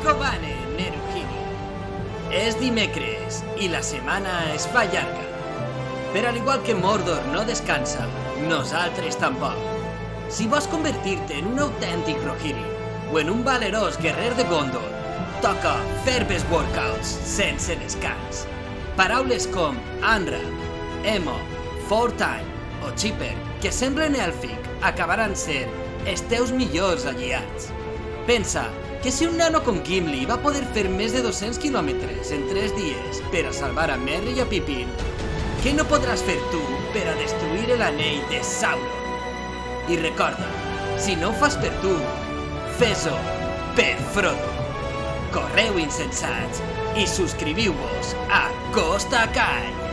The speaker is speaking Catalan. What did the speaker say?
Gobane, Neruhini. És dimecres i la setmana es fa llarga. Però al igual que Mordor no descansa, nosaltres tampoc. Si vols convertir-te en un autèntic Rohirrim o en un valerós guerrer de Gondor, toca ferves workouts sense descans. Paraules com Anra, Emo, Four-Time o Chipper, que semblen èlfic, acabaran sent els teus millors aliats. Pensa que si un nano com Gimli va poder fer més de 200 quilòmetres en 3 dies per a salvar a Merry i a Pippin, què no podràs fer tu per a destruir l'anell de Sauron? I recorda, si no ho fas per tu, fes-ho per Frodo. Correu insensats i subscriviu-vos a Costa Kai.